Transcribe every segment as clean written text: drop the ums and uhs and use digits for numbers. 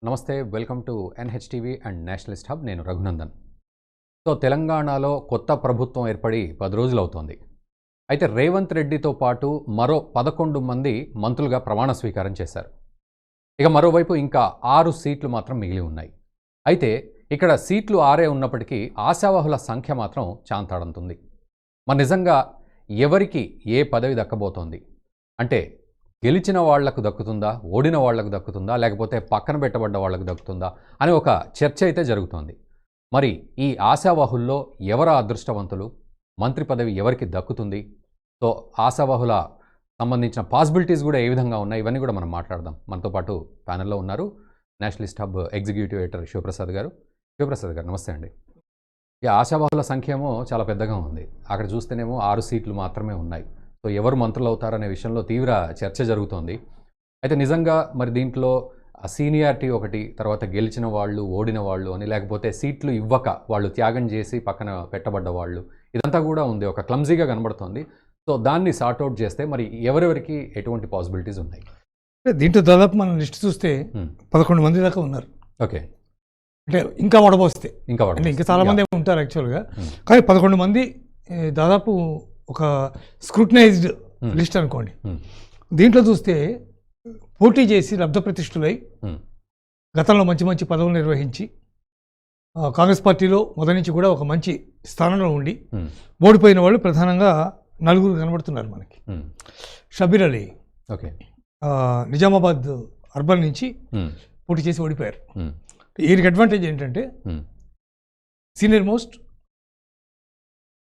నమస్తే, welcome to NHTV and Nationalist hub. నేను Raghunandan. So తెలంగాణలో కొత్త ప్రభుత్వం ఏర్పడి 10 రోజులు అవుతోంది. అయితే రేవంత్ రెడ్డితో పాటు మరో 11 మంది మంత్రులుగా ప్రమాణ స్వీకారం చేశారు. ఇక మరోవైపు ఇంకా 6 సీట్లు మాత్రం మిగిలి ఉన్నాయి. అయితే ఇక్కడ సీట్లు 6 ఉన్నప్పటికీ ఆశావహుల సంఖ్య మాత్రం చాంతాడంతుంది. మరి నిజంగా ఎవరికి ఏ పదవి దక్కబోతోంది అంటే గెలిచిన వాళ్లకు దక్కుతుందా, ఓడిన వాళ్లకు దక్కుతుందా, లేకపోతే పక్కన పెట్టబడ్డ వాళ్లకు దక్కుతుందా అనే ఒక చర్చ అయితే జరుగుతోంది. మరి ఈ ఆశావాహుల్లో ఎవరు అదృష్టవంతులు, మంత్రి పదవి ఎవరికి దక్కుతుంది, సో ఆశావాహుల సంబంధించిన పాసిబిలిటీస్ కూడా ఏ విధంగా ఉన్నాయి, ఇవన్నీ కూడా మనం మాట్లాడదాం. మనతో పాటు ప్యానెల్లో ఉన్నారు nationalist hub executive editor Shivaprasad గారు. శివప్రసాద్ గారు నమస్తే అండి. ఈ ఆశావాహుల సంఖ్య ఏమో చాలా పెద్దగా ఉంది. అక్కడ చూస్తేనేమో 6 సీట్లు మాత్రమే ఉన్నాయి. సో ఎవరు మంత్రులు అవుతారనే విషయంలో తీవ్ర చర్చ జరుగుతోంది. అయితే నిజంగా మరి దీంట్లో సీనియారిటీ ఒకటి, తర్వాత గెలిచిన వాళ్ళు, ఓడిన వాళ్ళు అని, లేకపోతే సీట్లు ఇవ్వక వాళ్ళు త్యాగం చేసి పక్కన పెట్టబడ్డ వాళ్ళు, ఇదంతా కూడా ఉంది, ఒక క్లమ్జీగా కనబడుతోంది. సో దాన్ని సార్ట్అవుట్ చేస్తే మరి ఎవరెవరికి ఎటువంటి పాసిబిలిటీస్ ఉన్నాయి? దీంట్లో దాదాపు మనం లిస్ట్ చూస్తే 11 మంది దాకా ఉన్నారు. ఓకే, అంటే ఇంకా వడబోస్తే ఇంకా చాలా మంది ఉంటారు యాక్చువల్గా, కానీ 11 మంది దాదాపు ఒక స్క్రూటనైజ్డ్ లిస్ట్ అనుకోండి. దీంట్లో చూస్తే పోటీ చేసి లబ్ధప్రతిష్ఠులై గతంలో మంచి మంచి పదవులు నిర్వహించి కాంగ్రెస్ పార్టీలో మొదటి నుంచి కూడా ఒక మంచి స్థానంలో ఉండి ఓడిపోయిన వాళ్ళు ప్రధానంగా 4 కనబడుతున్నారు మనకి. షబీర్ అలీ ఓకే, నిజామాబాద్ అర్బన్ నుంచి పోటీ చేసి ఓడిపోయారు. ఈయనకి అడ్వాంటేజ్ ఏంటంటే సీనియర్ మోస్ట్,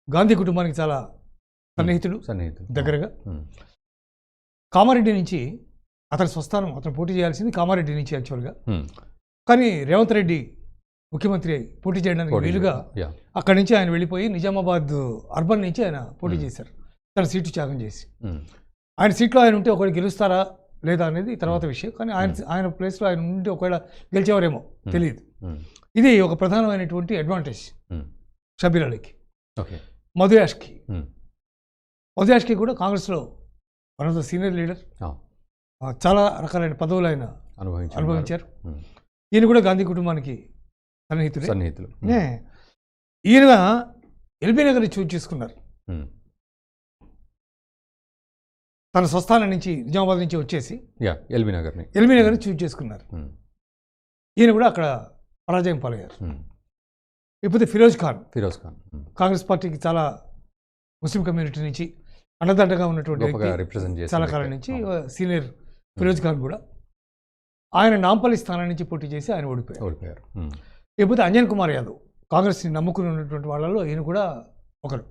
గాంధీ కుటుంబానికి చాలా సన్నిహితుడు దగ్గరగా. కామారెడ్డి నుంచి అతని స్వస్థానం, అతను పోటీ చేయాల్సింది కామారెడ్డి నుంచి యాక్చువల్గా, కానీ రేవంత్ రెడ్డి ముఖ్యమంత్రి పోటీ చేయడానికి వీలుగా అక్కడి నుంచి ఆయన వెళ్ళిపోయి నిజామాబాద్ అర్బన్ నుంచి ఆయన పోటీ చేశారు, తన సీటు త్యాగం చేసి. ఆయన సీట్లో ఆయన ఉంటే ఒకవేళ గెలుస్తారా లేదా అనేది తర్వాత విషయం, కానీ ఆయన ప్లేస్లో ఆయన ఉంటే ఒకవేళ గెలిచేవారేమో తెలియదు. ఇది ఒక ప్రధానమైనటువంటి అడ్వాంటేజ్ షబీర్ అలీకి. మధు యాష్కి కూడా కాంగ్రెస్లో one of the senior leader, చాలా రకాలైన పదవులు ఆయన అనుభవించారు. ఈయన కూడా గాంధీ కుటుంబానికి సన్నిహితులు. ఈయన ఎల్బీ నగర్ చూజ్ చేసుకున్నారు. తన స్వస్థానం నుంచి నిజామాబాద్ నుంచి వచ్చేసి ఎల్బీ నగర్ని చూజ్ చేసుకున్నారు. ఈయన కూడా అక్కడ పరాజయం పాలయ్యారు. ఇప్పుడు ఫిరోజ్ ఖాన్ కాంగ్రెస్ పార్టీకి చాలా ముస్లిం కమ్యూనిటీ నుంచి అండదండగా ఉన్నటువంటి చాలా కాలం నుంచి సీనియర్ ఫిరోజ్ ఖాన్ కూడా ఆయన నాంపల్లి స్థానం నుంచి పోటీ చేసి ఆయన ఓడిపోయారు. లేకపోతే అంజన్ కుమార్ యాదవ్ కాంగ్రెస్ని నమ్ముకుని ఉన్నటువంటి వాళ్ళలో ఈయన కూడా ఒకరు.